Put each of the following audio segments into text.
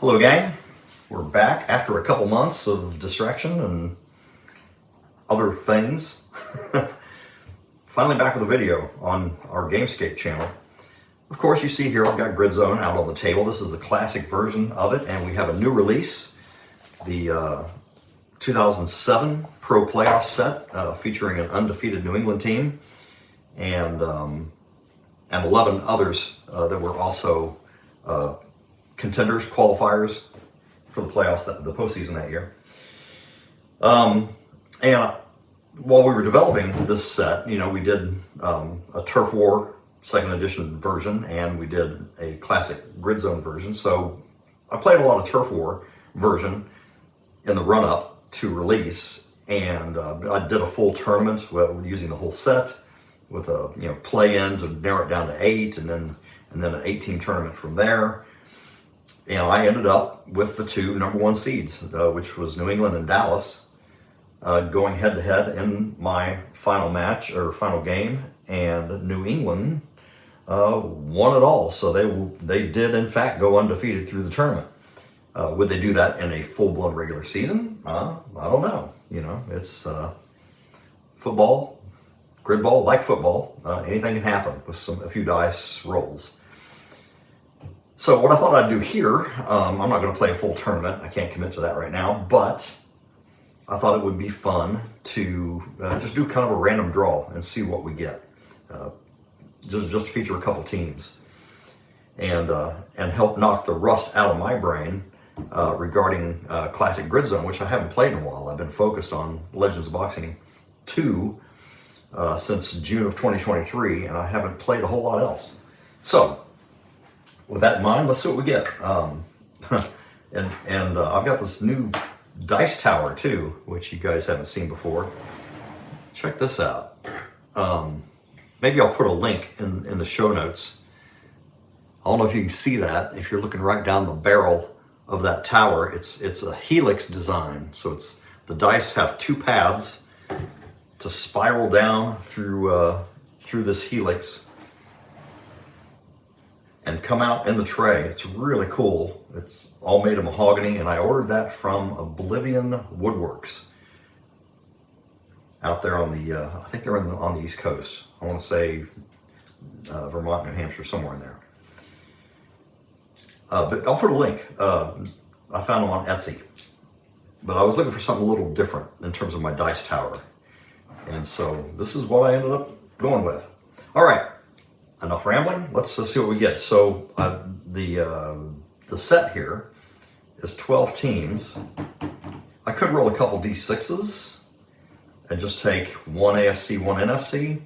Hello gang, we're back after a couple months of distraction and other things. Finally back with a video on our Gamescape channel. Of course, you see here I've got GridZone out on the table. This is the classic version of it, and we have a new release, the 2007 Pro Playoff set featuring an undefeated New England team and 11 others that were also contenders, qualifiers for the playoffs, the postseason that year. And while we were developing this set, we did a Turf War second edition version, and we did a classic GridZone version. So I played a lot of Turf War version in the run-up to release, and I did a full tournament using the whole set with a play-in to narrow it down to 8, and then an 8-team tournament from there. And I ended up with the two number 1 seeds, which was New England and Dallas, going head-to-head in my final match or final game, and New England won it all. So they did in fact go undefeated through the tournament. Would they do that in a full-blown regular season? I don't know. It's football, grid ball, like football. Anything can happen with a few dice rolls. So what I thought I'd do here, I'm not going to play a full tournament. I can't commit to that right now, but I thought it would be fun to just do kind of a random draw and see what we get. Just feature a couple teams and help knock the rust out of my brain regarding classic GridZone, which I haven't played in a while. I've been focused on Legends of Boxing 2 since June of 2023, and I haven't played a whole lot else. So with that in mind, let's see what we get. And I've got this new dice tower too, which you guys haven't seen before. Check this out. Maybe I'll put a link in the show notes. I don't know if you can see that. If you're looking right down the barrel of that tower, it's a helix design. So the dice have 2 paths to spiral down through this helix and come out in the tray. It's really cool. It's all made of mahogany, and I ordered that from Oblivion Woodworks out there on the, I think they're on the East Coast. I want to say Vermont, New Hampshire, somewhere in there. But I'll put a link. I found them on Etsy. But I was looking for something a little different in terms of my dice tower. And so this is what I ended up going with. All right. Enough rambling. Let's see what we get. So the set here is 12 teams. I could roll a couple D6s and just take 1 AFC, 1 NFC.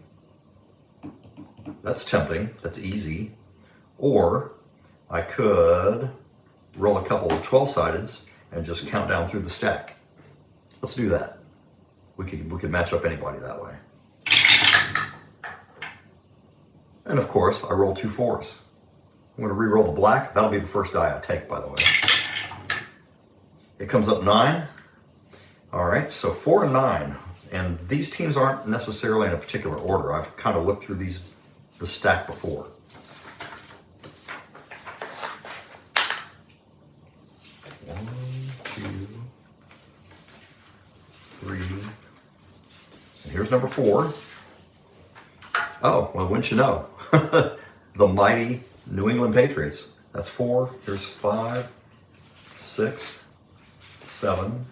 That's tempting. That's easy. Or I could roll a couple of 12-sideds and just count down through the stack. Let's do that. We could match up anybody that way. And of course, I roll 2 4s. I'm going to re-roll the black. That'll be the first die I take, by the way. It comes up 9. All right, so 4 and 9. And these teams aren't necessarily in a particular order. I've kind of looked through the stack before. One, 2, 3. And here's number 4. Oh, well, wouldn't you know? The mighty New England Patriots. That's 4. Here's 5, 6, 7,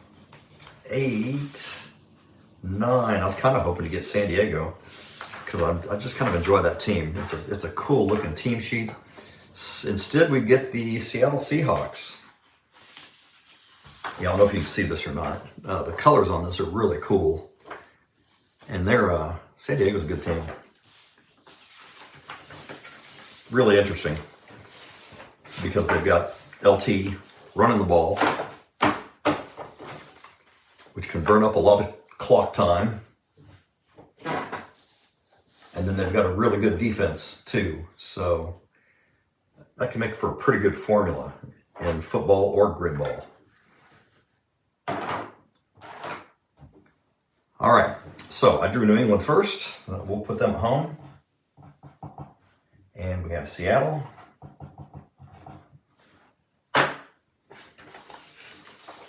8, 9. I was kind of hoping to get San Diego because I just kind of enjoy that team. It's a cool looking team sheet. Instead, we get the Seattle Seahawks. Yeah, I don't know if you can see this or not. The colors on this are really cool. And they're, San Diego's a good team. Really interesting because they've got LT running the ball, which can burn up a lot of clock time. And then they've got a really good defense too. So that can make for a pretty good formula in football or grid ball. All right, so I drew New England first. We'll put them at home. And we have Seattle.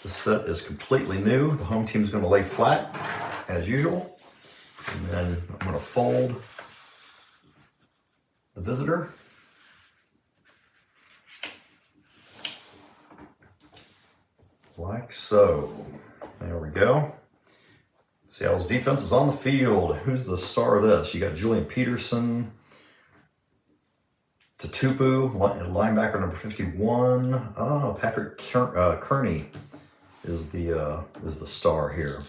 The set is completely new. The home team is going to lay flat as usual. And then I'm going to fold the visitor. Like so. There we go. Seattle's defense is on the field. Who's the star of this? You got Julian Peterson, Tutupu, linebacker number 51. Oh, Patrick Kearney is the star here.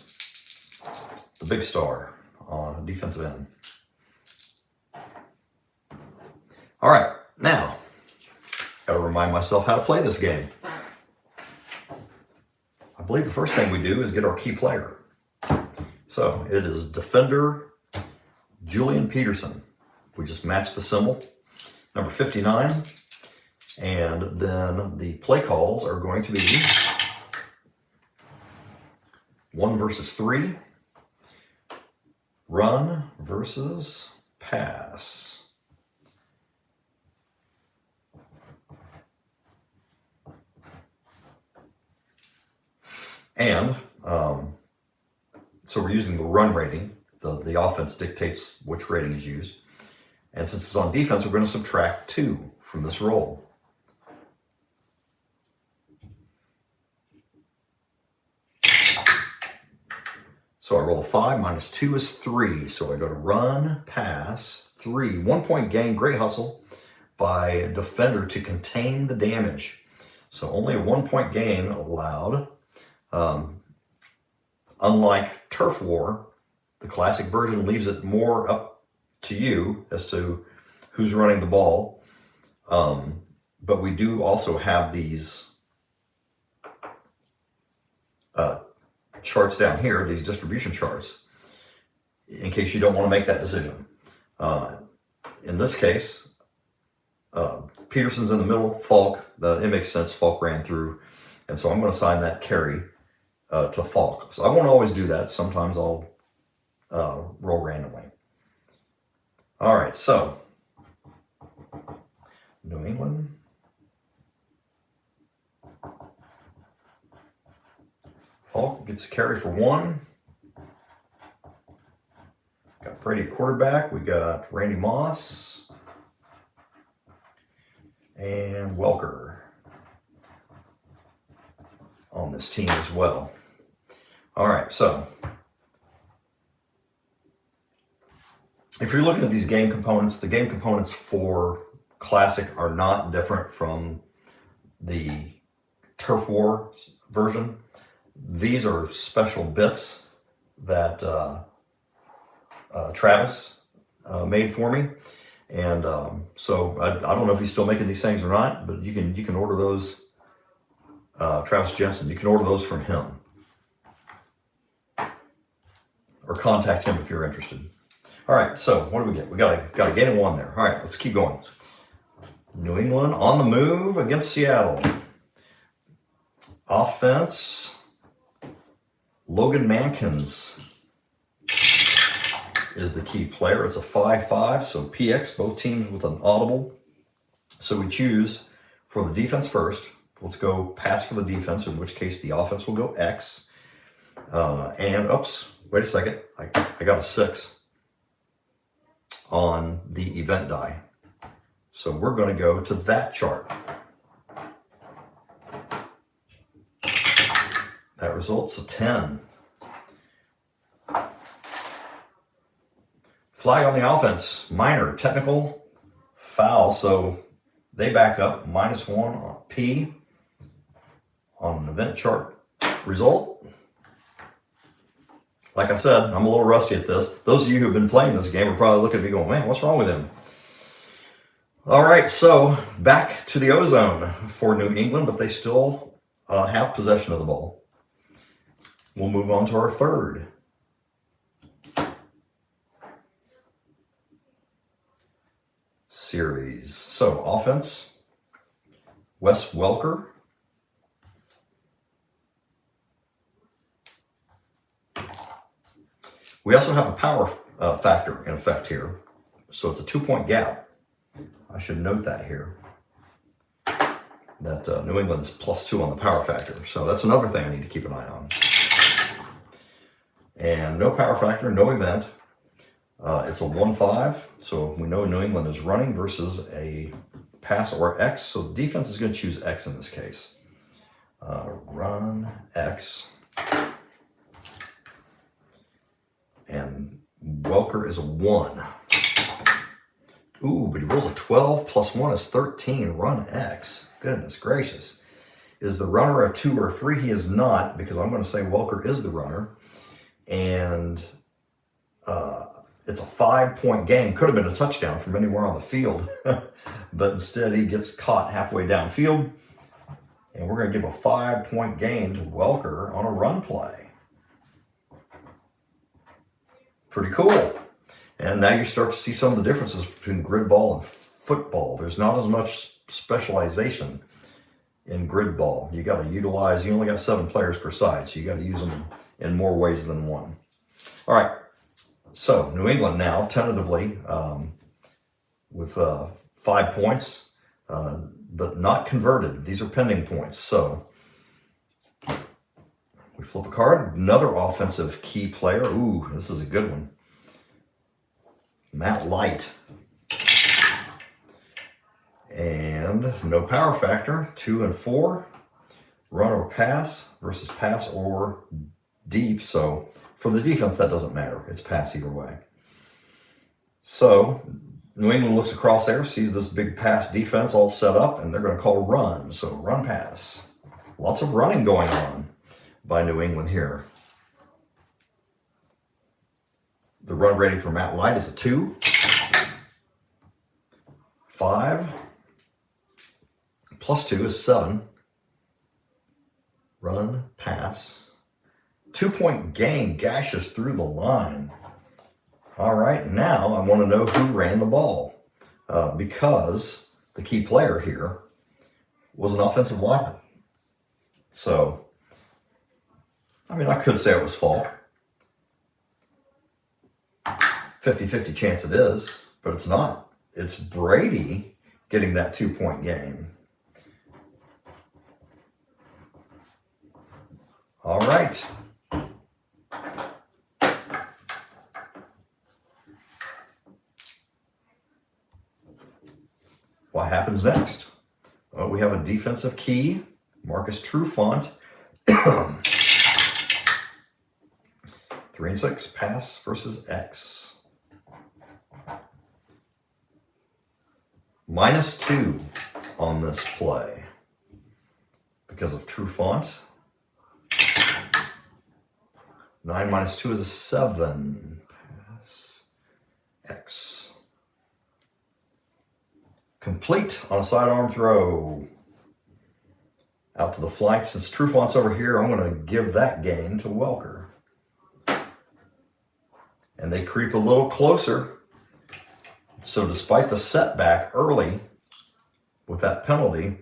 The big star on defensive end. All right, now got to remind myself how to play this game. I believe the first thing we do is get our key player. So it is defender Julian Peterson. We just match the symbol, number 59. And then the play calls are going to be 1 versus 3, run versus pass. And so we're using the run rating. The offense dictates which rating is used. And since it's on defense, we're going to subtract 2 from this roll. So I roll a 5, minus 2 is 3. So I go to run, pass, 3. 1 point gain, great hustle by a defender to contain the damage. So only a 1 point gain allowed. Unlike Turf War, the classic version leaves it more up to you as to who's running the ball. But we do also have these charts down here, these distribution charts, in case you don't want to make that decision. In this case, Peterson's in the middle, Falk, it makes sense, Falk ran through, and so I'm going to assign that carry to Falk. So I won't always do that. Sometimes I'll roll randomly. All right, so New England. Falk gets a carry for 1. Got Brady at quarterback. We got Randy Moss and Welker on this team as well. All right, so if you're looking at these game components, the game components for Classic are not different from the Turf War version. These are special bits that Travis made for me, and so I don't know if he's still making these things or not, but you can order those. Travis Jensen, you can order those from him, or contact him if you're interested. All right, so what do we get? We got a gain of 1 there. All right, let's keep going. New England on the move against Seattle. Offense, Logan Mankins is the key player. It's a 5-5, so PX, both teams with an audible. So we choose for the defense first. Let's go pass for the defense, in which case the offense will go X. And, oops, wait a second. I got a 6 on the event die. So we're going to go to that chart. That results a 10. Flag on the offense, minor, technical, foul. So they back up, -1 on P on an event chart result. Like I said, I'm a little rusty at this. Those of you who have been playing this game are probably looking at me going, man, what's wrong with him? All right, so back to the O-zone for New England, but they still have possession of the ball. We'll move on to our third. Series. So offense, Wes Welker. We also have a power factor in effect here. So it's a 2-point gap. I should note that here. that New England is +2 on the power factor. So that's another thing I need to keep an eye on. And no power factor, no event. It's a 1-5, so we know New England is running versus a pass or X. So defense is going to choose X in this case. Run X. And Welker is a 1. Ooh, but he rolls a 12 plus 1 is 13. Run X. Goodness gracious. Is the runner a 2 or 3? He is not, because I'm going to say Welker is the runner. And it's a 5-point gain. Could have been a touchdown from anywhere on the field. But instead he gets caught halfway downfield. And we're going to give a 5-point gain to Welker on a run play. Pretty cool. And now you start to see some of the differences between grid ball and football. There's not as much specialization in grid ball. You got to utilize, you only got 7 players per side, so you got to use them in more ways than one. All right, so New England now tentatively with 5 points, but not converted. These are pending points. So we flip a card, another offensive key player. Ooh, this is a good one. Matt Light. And no power factor, 2 and 4. Run or pass versus pass or deep. So for the defense, that doesn't matter. It's pass either way. So New England looks across there, sees this big pass defense all set up, and they're going to call run. So run pass. Lots of running going on by New England here. The run rating for Matt Light is a 2. 5 plus 2 is 7. Run, pass. 2-point gain gashes through the line. All right, now I want to know who ran the ball because the key player here was an offensive lineman. So, I mean, I could say it was Falk. 50-50 chance it is, but it's not. It's Brady getting that 2-point gain. All right. What happens next? Well, we have a defensive key, Marcus Trufant. 3 and 6, pass versus X. -2 on this play because of Trufant. 9 minus 2 is a 7. Pass X. Complete on a sidearm throw. Out to the flank. Since Trufant's over here, I'm going to give that gain to Welker. And they creep a little closer. So despite the setback early with that penalty,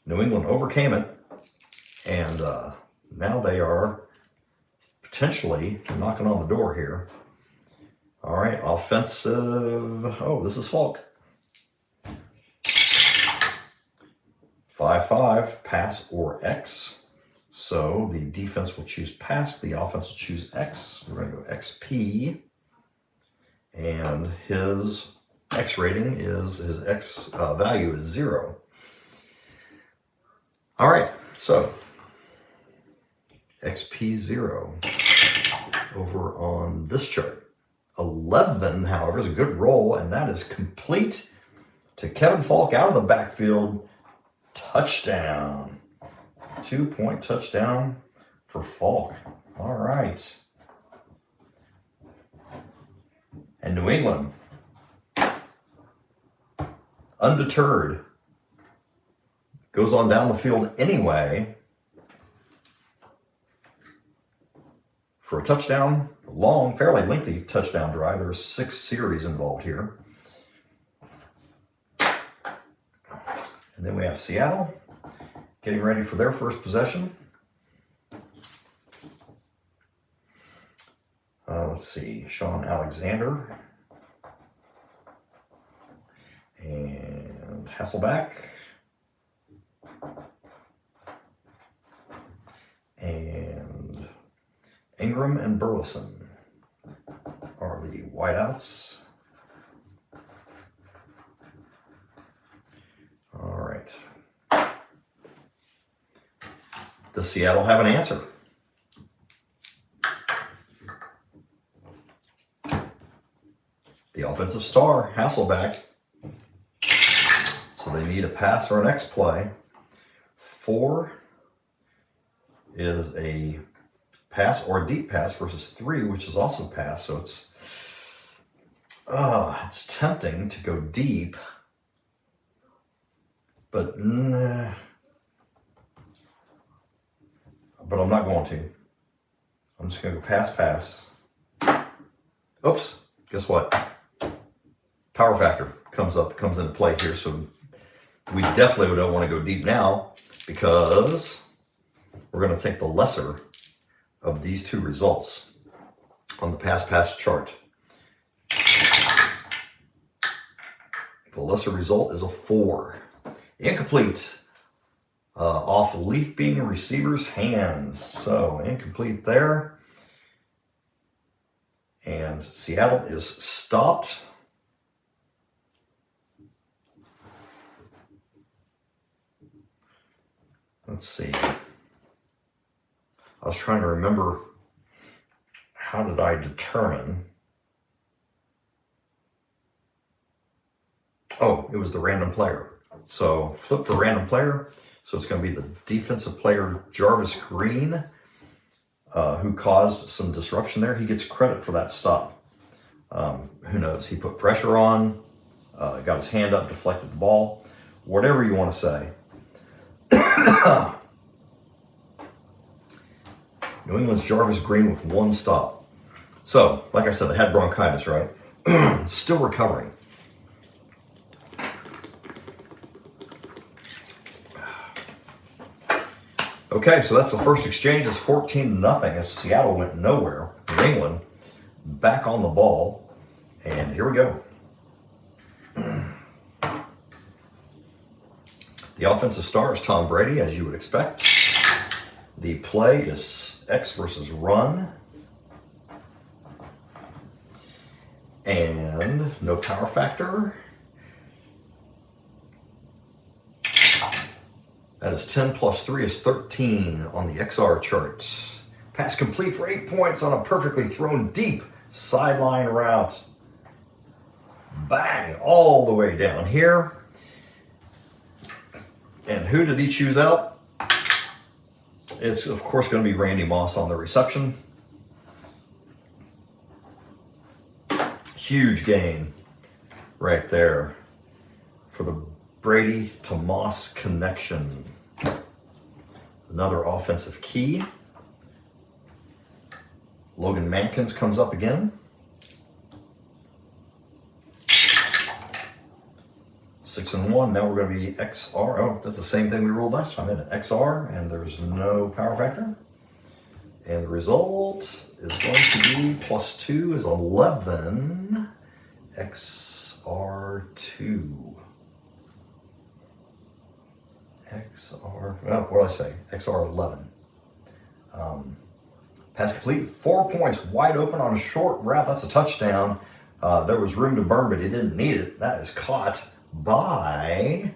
New England overcame it. And now they are potentially knocking on the door here. All right, offensive. Oh, this is Falk. 5-5, pass or X. So the defense will choose pass. The offense will choose X. We're going to go XP. And his X rating is, his X value is 0. All right, so XP 0 over on this chart. 11, however, is a good roll, and that is complete to Kevin Falk out of the backfield. Touchdown. 2-point touchdown for Falk. All right. And New England, undeterred, goes on down the field anyway for a touchdown, a long, fairly lengthy touchdown drive. There's 6 series involved here. And then we have Seattle getting ready for their first possession. Let's see, Sean Alexander and Hasselback. And Ingram and Burleson are the wideouts. All right. Does Seattle have an answer? The offensive star, Hasselbeck. So they need a pass or an X play. 4 is a pass or a deep pass versus 3, which is also pass. So it's tempting to go deep, but nah. But I'm not going to. I'm just going to go pass. Oops. Guess what? Power factor comes into play here. So we definitely don't want to go deep now because we're going to take the lesser of these two results on the pass chart. The lesser result is a 4. Incomplete. Off leaf being receiver's hands. So incomplete there. And Seattle is stopped. Let's see. I was trying to remember, how did I determine? Oh, it was the random player. So flip the random player. So it's going to be the defensive player, Jarvis Green, who caused some disruption there. He gets credit for that stop. Who knows? He put pressure on, got his hand up, deflected the ball, whatever you want to say. New England's Jarvis Green with 1 stop. So, like I said, I had bronchitis, right? Still recovering. Okay, so that's the first exchange. It's 14-0 as Seattle went nowhere. New England back on the ball. And here we go. The offensive star is Tom Brady, as you would expect. The play is X versus run. And no power factor. That is 10 plus 3 is 13 on the XR chart. Pass complete for 8 points on a perfectly thrown deep sideline route. Bang, all the way down here. And who did he choose out? It's, of course, going to be Randy Moss on the reception. Huge gain right there for the Brady to Moss connection. Another offensive key. Logan Mankins comes up again. 6-1. Now we're going to be XR. Oh, that's the same thing we rolled last time, isn't it? XR, and there's no power factor. And the result is going to be +2 is 11. XR2. Well, what did I say? XR11. Pass complete, 4 points, wide open on a short route. That's a touchdown. There was room to burn, but he didn't need it. That is caught by,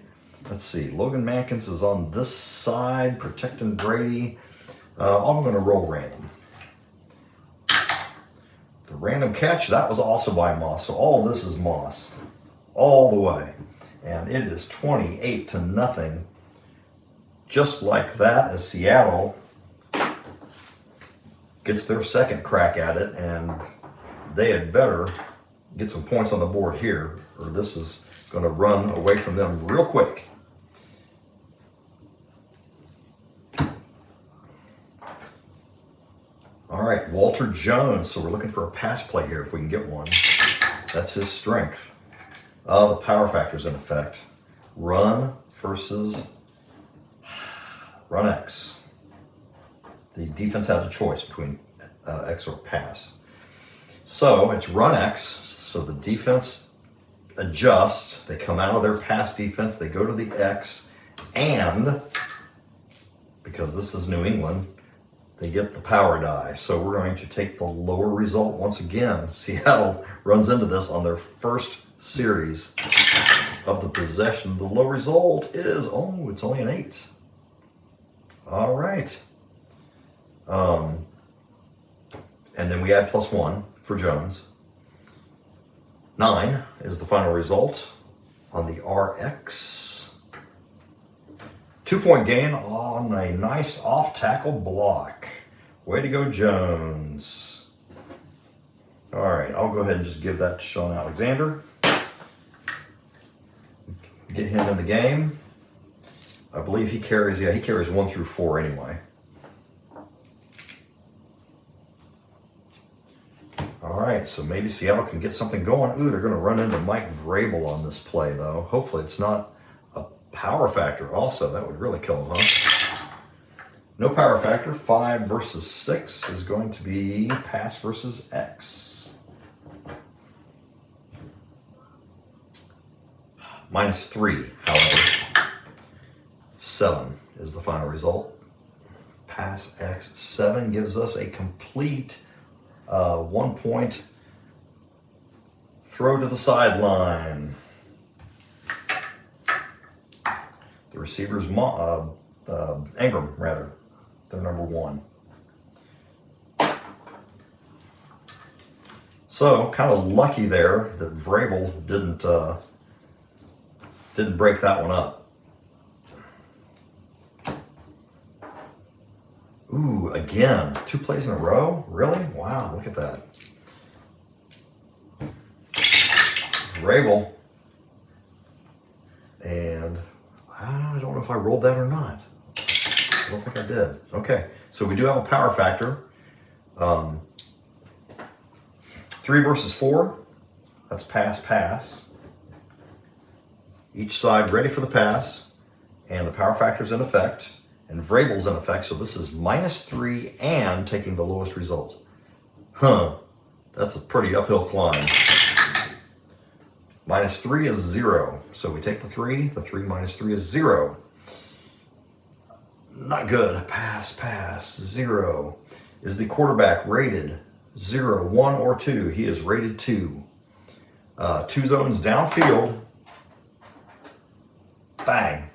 let's see, Logan Mankins is on this side, protecting Brady. I'm going to roll random. The random catch, that was also by Moss. So all of this is Moss, all the way. And it is 28-0. Just like that, as Seattle gets their second crack at it, and they had better get some points on the board here, or this is going to run away from them real quick. All right, Walter Jones. So we're looking for a pass play here if we can get one. That's his strength. The power factor's in effect. Run versus run X. The defense has a choice between X or pass. So it's run X. So the defense adjusts. They come out of their pass defense. They go to the X, And because this is New England, they get the power die. So we're going to take the lower result once again. Seattle runs into this on their first series of the possession. The low result is, oh, it's only an 8. All right. And then we add +1 for Jones. 9 is the final result on the RX. 2-point gain on a nice off-tackle block. Way to go, Jones. All right, I'll go ahead and just give that to Sean Alexander. Get him in the game. I believe he carries 1 through 4 anyway. All right, so maybe Seattle can get something going. Ooh, they're going to run into Mike Vrabel on this play, though. Hopefully it's not a power factor also. That would really kill him, huh? No power factor. 5 versus 6 is going to be pass versus X. -3, however. 7 is the final result. Pass X. 7 gives us a complete 1-point throw to the sideline. The receiver's Ingram, rather. They're number 1. So kind of lucky there that Vrabel didn't break that one up. Ooh, again, 2 plays in a row? Really? Wow, look at that. Vrabel. And I don't know if I rolled that or not. I don't think I did. Okay, so we do have a power factor. 3 versus 4. That's pass. Each side ready for the pass. And the power factor's in effect. And Vrabel's in effect, so this is -3 and taking the lowest result. Huh, that's a pretty uphill climb. -3 is 0, so we take the 3 minus 3 is 0. Not good. Pass, 0. Is the quarterback rated 0, 1, or 2? He is rated 2. 2 zones downfield. Bang.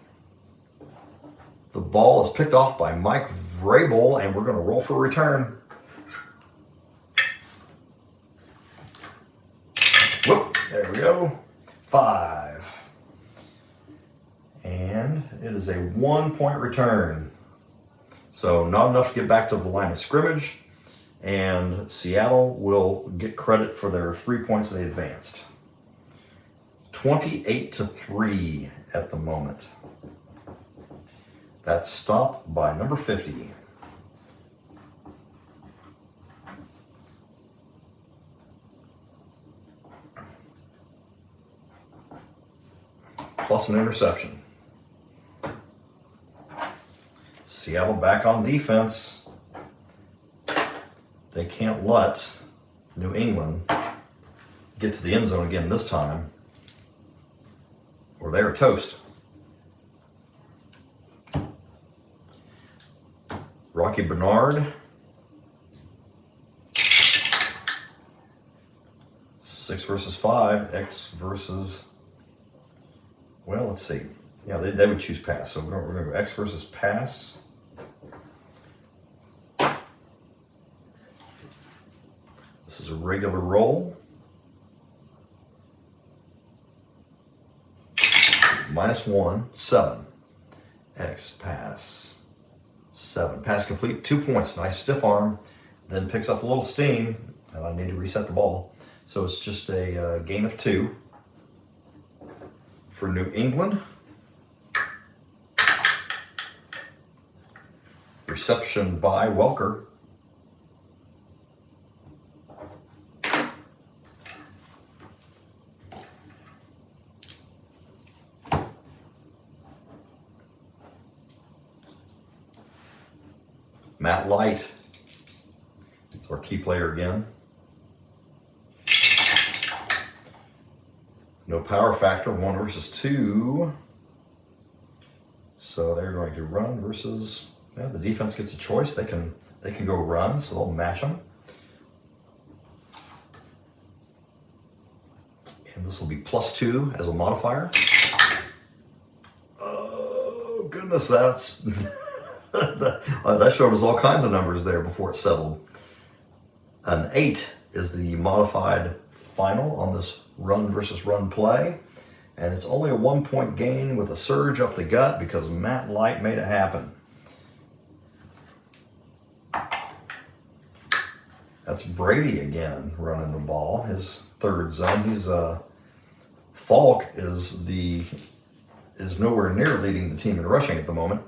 The ball is picked off by Mike Vrabel, and we're going to roll for a return. Whoop, there we go. 5. And it is a 1-point return. So not enough to get back to the line of scrimmage, and Seattle will get credit for their 3 points they advanced. 28-3 at the moment. That's stopped by number 50. Plus an interception. Seattle back on defense. They can't let New England get to the end zone again this time, or they are toast. Rocky Bernard. 6 versus 5. X versus, well, let's see. Yeah, they would choose pass. So we're going to go X versus pass. This is a regular roll. -1, 7. X pass. 7. Pass complete, 2 points. Nice stiff arm. Then picks up a little steam, and I need to reset the ball. So it's just a gain of 2 for New England. Reception by Welker. Matt Light is our key player again. No power factor, 1 versus 2. So they're going to run versus, yeah, the defense gets a choice. They can go run, so they'll match them. And this will be +2 as a modifier. Oh goodness, that's that showed us all kinds of numbers there before it settled. An 8 is the modified final on this run versus run play. And it's only a 1-point gain with a surge up the gut because Matt Light made it happen. That's Brady again running the ball, his third zone. He's Falk is nowhere near leading the team in rushing at the moment.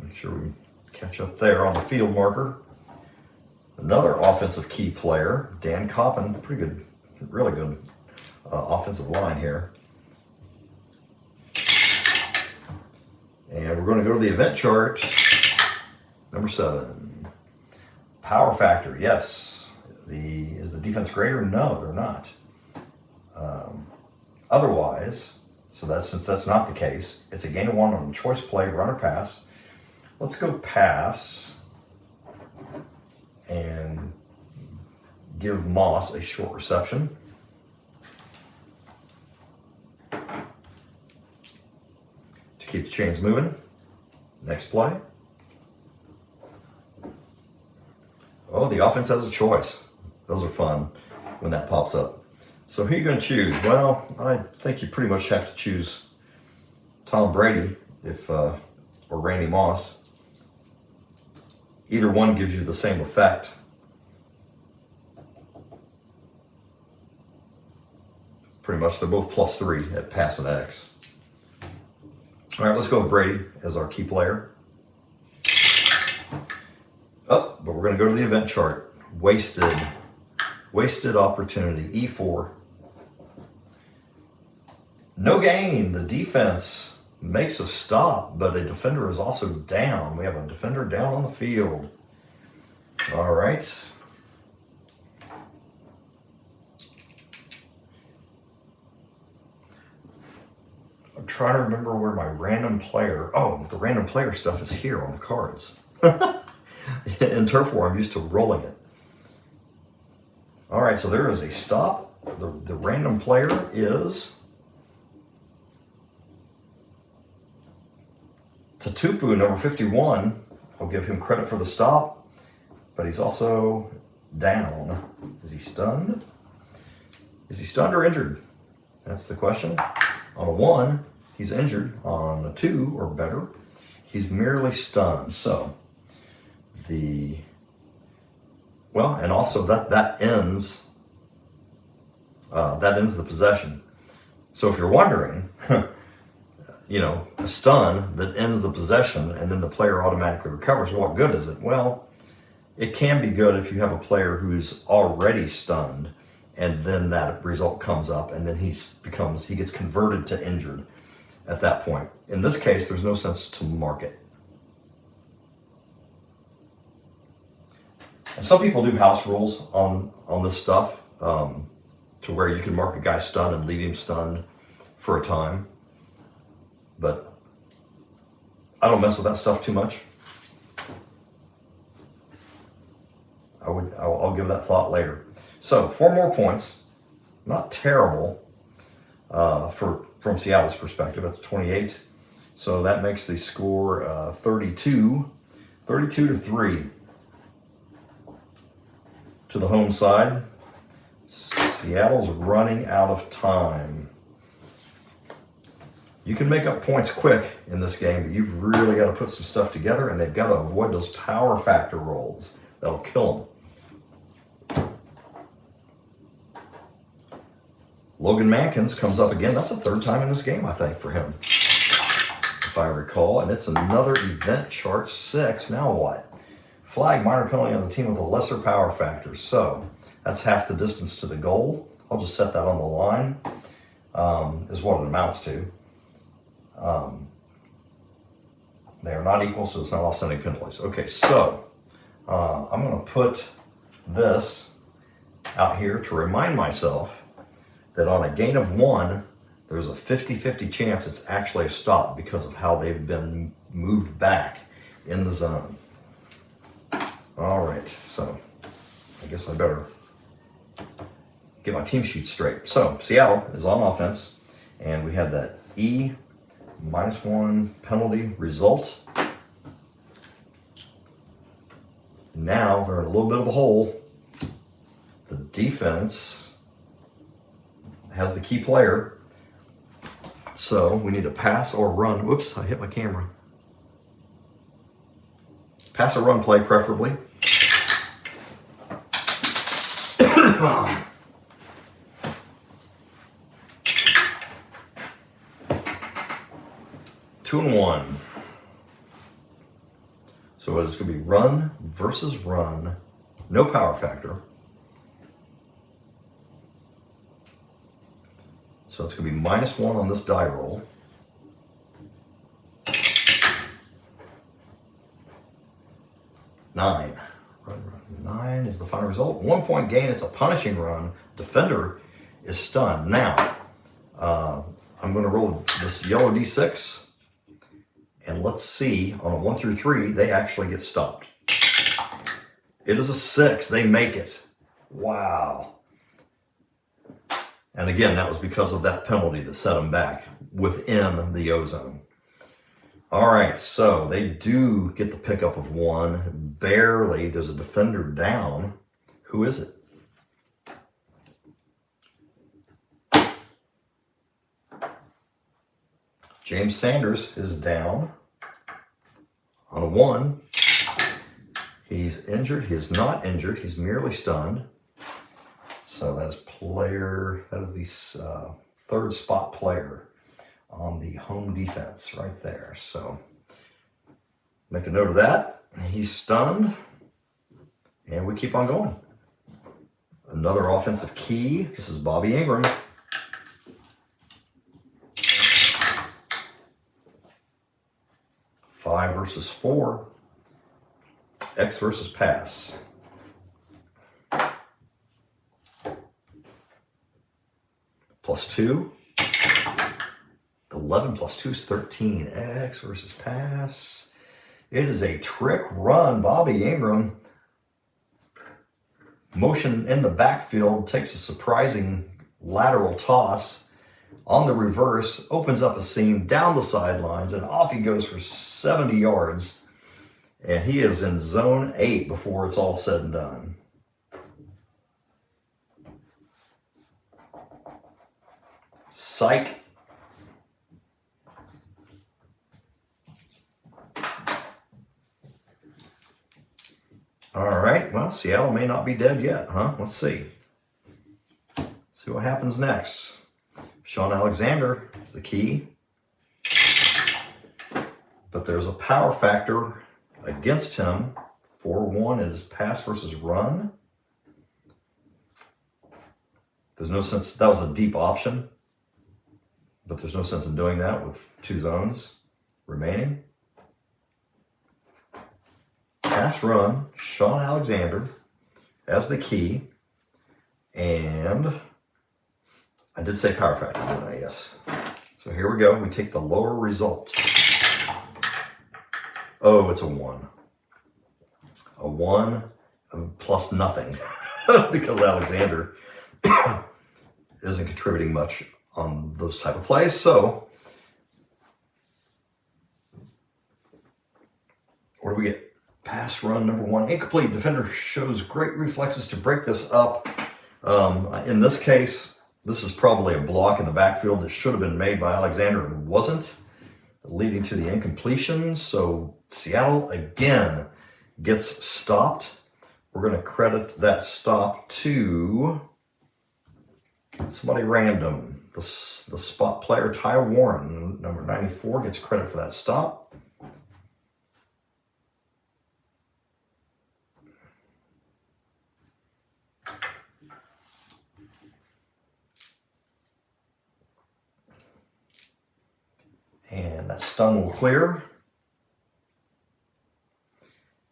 Make sure we catch up there on the field marker. Another offensive key player, Dan Coppin, pretty good, really good offensive line here. And we're going to go to the event chart. Number 7, power factor. Yes. Is the defense greater? No, they're not. Otherwise, since that's not the case, it's a gain of 1 on choice play, run or pass. Let's go pass and give Moss a short reception. To keep the chains moving. Next play. Oh, the offense has a choice. Those are fun when that pops up. So who are you going to choose? Well, I think you pretty much have to choose Tom Brady or Randy Moss. Either one gives you the same effect. Pretty much, they're both +3 at pass and X. All right, let's go with Brady as our key player. Oh, but we're going to go to the event chart. Wasted opportunity, E4. No gain. The defense makes a stop, but a defender is also down. We have a defender down on the field. All right. I'm trying to remember where my random player, the random player stuff is here on the cards. In Turf War, I'm used to rolling it. All right, so there is a stop. The random player is Tatupu, number 51. I'll give him credit for the stop, but he's also down. Is he stunned? Is he stunned or injured? That's the question. On a 1, he's injured. On a 2 or better, he's merely stunned. So and also that ends the possession. So if you're wondering, a stun that ends the possession and then the player automatically recovers, what good is it? Well, it can be good if you have a player who's already stunned and then that result comes up and then he gets converted to injured at that point. In this case, there's no sense to mark it. And some people do house rules on this stuff to where you can mark a guy stunned and leave him stunned for a time. But I don't mess with that stuff too much. I'll give that thought later. So 4 more points, not terrible from Seattle's perspective. It's 28, so that makes the score 32-3 to the home side. Seattle's running out of time. You can make up points quick in this game, but you've really got to put some stuff together, and they've got to avoid those power factor rolls. That'll kill them. Logan Mankins comes up again. That's the 3rd time in this game, I think, for him, if I recall. And it's another event chart 6. Now what? Flag, minor penalty on the team with a lesser power factor. So that's half the distance to the goal. I'll just set that on the line, is what it amounts to. They are not equal, so it's not offsetting penalties. Okay, so I'm going to put this out here to remind myself that on a gain of 1, there's a 50-50 chance it's actually a stop because of how they've been moved back in the zone. All right, so I guess I better get my team sheet straight. So Seattle is on offense, and we had that E -1 penalty result. Now they're in a little bit of a hole. The defense has the key player, so we need to pass or run. Whoops, I hit my camera. Pass or run play, preferably. 2-1. So it's going to be run versus run, no power factor. So it's going to be -1 on this die roll. Nine. Run. 9 is the final result. 1 point gain. It's a punishing run. Defender is stunned. Now, I'm going to roll this yellow D6. And let's see, on a 1 through 3, they actually get stopped. It is a 6. They make it. Wow. And again, that was because of that penalty that set them back within the O-zone. All right, so they do get the pickup of 1. Barely. There's a defender down. Who is it? James Sanders is down on a 1. He's injured. He is not injured. He's merely stunned. So that is the third spot player on the home defense right there. So make a note of that. He's stunned. And we keep on going. Another offensive key. This is Bobby Ingram. Five versus 4. X versus pass. +2. 11 plus 2 is 13. X versus pass. It is a trick run. Bobby Ingram, motion in the backfield, takes a surprising lateral toss on the reverse, opens up a seam down the sidelines, and off he goes for 70 yards. And he is in zone 8 before it's all said and done. Psych. All right, well, Seattle may not be dead yet, huh? Let's see. See what happens next. Sean Alexander is the key. But there's a power factor against him. 4-1 in his pass versus run. There's no sense, that was a deep option. But there's no sense in doing that with 2 zones remaining. Pass run, Sean Alexander as the key. And I did say power factor, didn't I? Yes. So here we go. We take the lower result. Oh, it's a 1. A 1 plus nothing because Alexander isn't contributing much on those type of plays. So what do we get? Pass run number 1, incomplete. Defender shows great reflexes to break this up. In this case, this is probably a block in the backfield that should have been made by Alexander and wasn't, leading to the incompletion. So Seattle again gets stopped. We're going to credit that stop to somebody random. The spot player, Ty Warren, number 94, gets credit for that stop. And that stun will clear.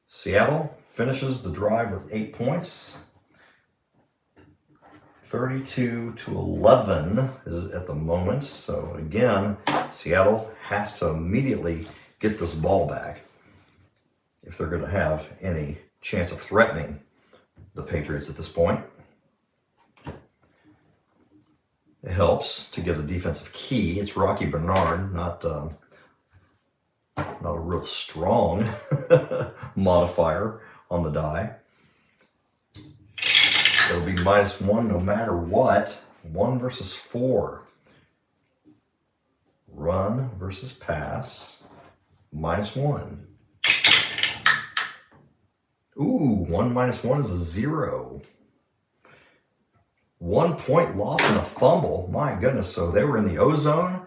Seattle finishes the drive with 8 points. 32-11 is at the moment. So again, Seattle has to immediately get this ball back if they're going to have any chance of threatening the Patriots at this point. It helps to get a defensive key. It's Rocky Bernard, not a real strong modifier on the die. It'll be -1 no matter what. 1 versus 4. Run versus pass. -1. Ooh, 1 minus 1 is a 0. 1 point loss and a fumble. My goodness. So they were in the O zone.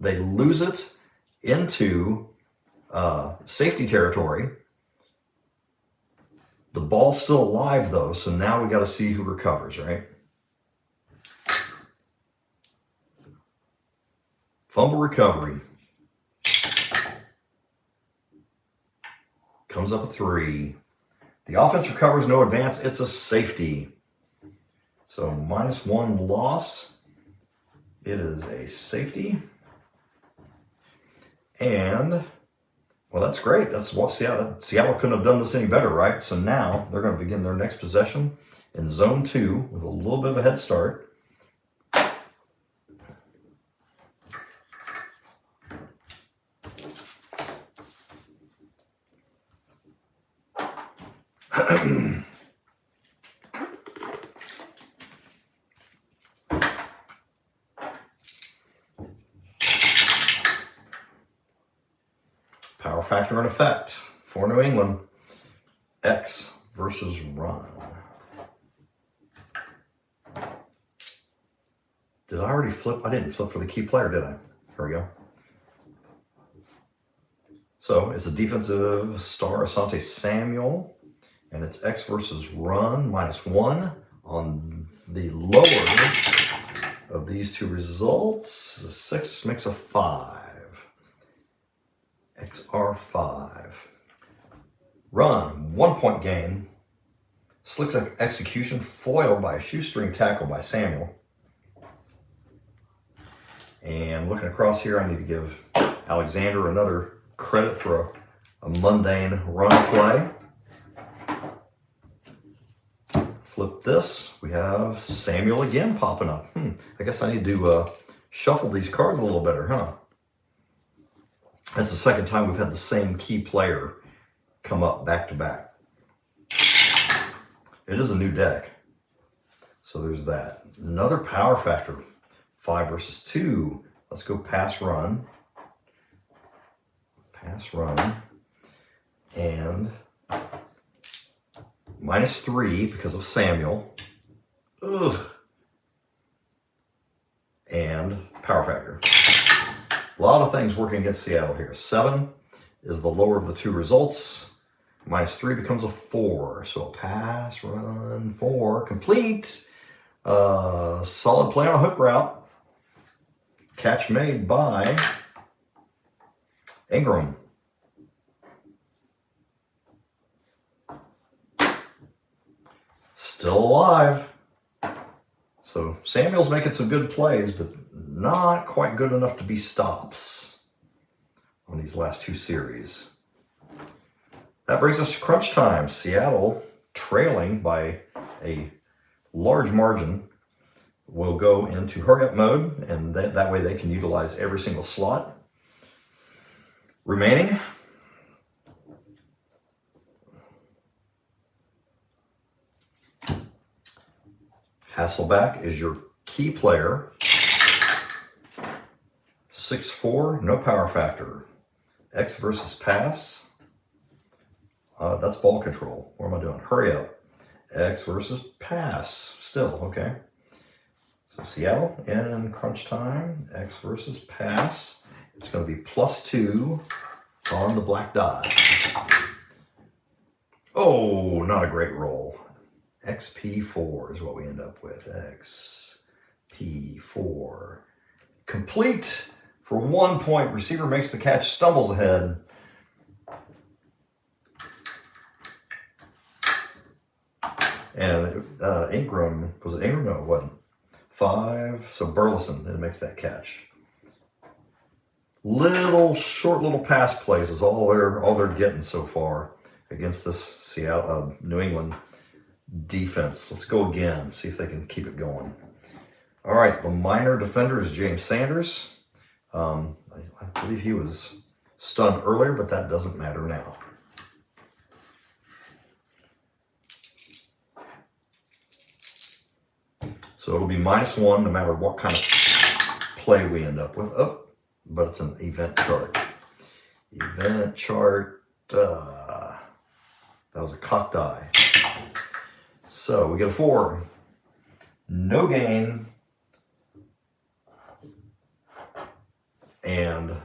They lose it into safety territory. The ball's still alive, though, so now we got to see who recovers, right? Fumble recovery. Comes up a 3. The offense recovers, no advance. It's a safety. So -1 loss. It is a safety. And, well, that's great. That's what Seattle couldn't have done this any better, right? So now they're going to begin their next possession in zone 2 with a little bit of a head start. Power factor in effect for New England. X versus run. Did I already flip? I didn't flip for the key player, did I? Here we go. So it's a defensive star, Asante Samuel, and it's X versus run, -1 on the lower of these two results. The 6 makes a 5. XR5. Run, 1 point gain. Slick execution foiled by a shoestring tackle by Samuel. And looking across here, I need to give Alexander another credit for a mundane run play. Flip this. We have Samuel again popping up. I guess I need to shuffle these cards a little better, huh? That's the second time we've had the same key player come up back to back. It is a new deck. So there's that. Another power factor. 5 versus 2. Let's go pass run. Pass run. And -3 because of Samuel. Ugh. And power factor. A lot of things working against Seattle here. 7 is the lower of the two results. -3 becomes a 4. So a pass, run, 4. Complete. Solid play on a hook route. Catch made by Ingram. Still alive. So Samuel's making some good plays, but not quite good enough to be stops on these last two series. That brings us to crunch time. Seattle, trailing by a large margin, will go into hurry-up mode, and that way they can utilize every single slot remaining. Hasselback is your key player. 6'4", no power factor. X versus pass. That's ball control. What am I doing? Hurry up. X versus pass. Still, okay. So Seattle in crunch time. X versus pass. It's going to be +2 on the black die. Oh, not a great roll. XP4 is what we end up with. XP4. Complete for 1 point. Receiver makes the catch, stumbles ahead. And Ingram, was it Ingram? No, it wasn't. 5. So Burleson, it makes that catch. Short little pass plays is all they're getting so far against this New England defense. Let's go again, see if they can keep it going. All right, the minor defender is James Sanders. I believe he was stunned earlier, but that doesn't matter now. So it'll be -1 no matter what kind of play we end up with. Oh, but it's an event chart. Event chart, that was a cocked eye. So we get a 4. No gain. And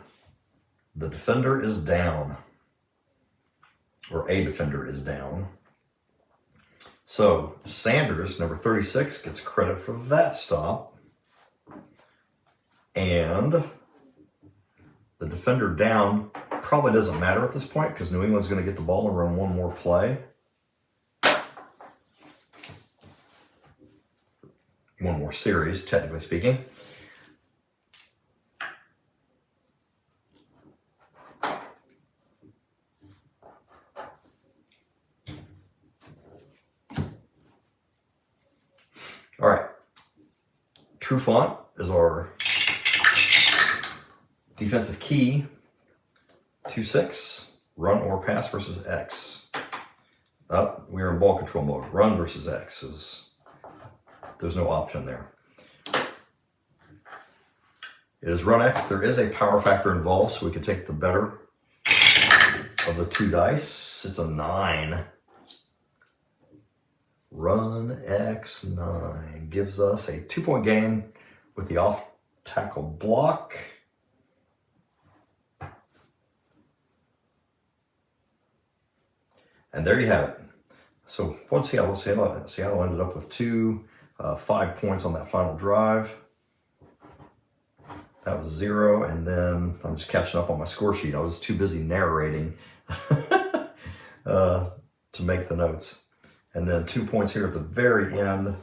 the defender is down. Or a defender is down. So Sanders, number 36, gets credit for that stop. And the defender down probably doesn't matter at this point because New England's going to get the ball and run one more play. One more series, technically speaking. All right. True font is our defensive key. 2-6. Run or pass versus X. We are in ball control mode. Run versus X is, there's no option there. It is run X. There is a power factor involved, so we can take the better of the 2 dice. It's a 9. Run X9 gives us a 2-point gain with the off tackle block. And there you have it. So once Seattle ended up with 5 points on that final drive. That was 0, and then I'm just catching up on my score sheet. I was too busy narrating to make the notes. And then 2 points here at the very end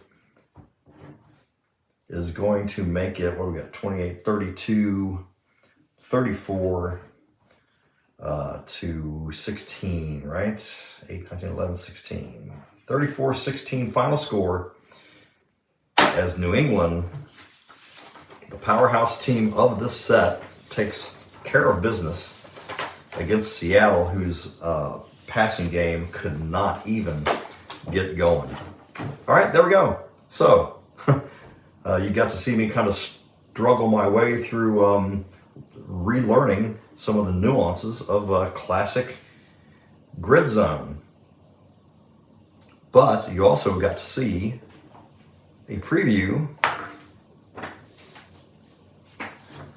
is going to make it, what do we got, 28, 32, 34 to 16, right? 8, 19, 11, 16. 34-16 final score as New England, the powerhouse team of this set, takes care of business against Seattle, whose passing game could not even get going. All right, there we go. So you got to see me kind of struggle my way through relearning some of the nuances of classic GridZone. But you also got to see a preview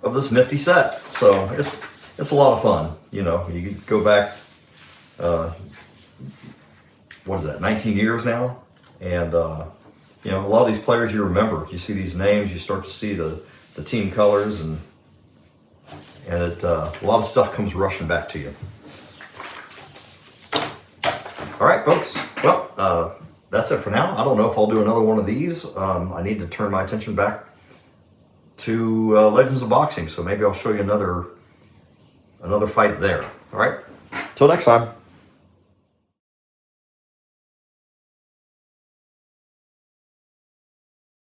of this nifty set. So it's a lot of fun. You know, you could go back, what is that, 19 years now? And, you know, a lot of these players you remember. You see these names, you start to see the team colors, and a lot of stuff comes rushing back to you. All right, folks. Well, that's it for now. I don't know if I'll do another one of these. I need to turn my attention back to Legends of Boxing, so maybe I'll show you another fight there. All right. Till next time.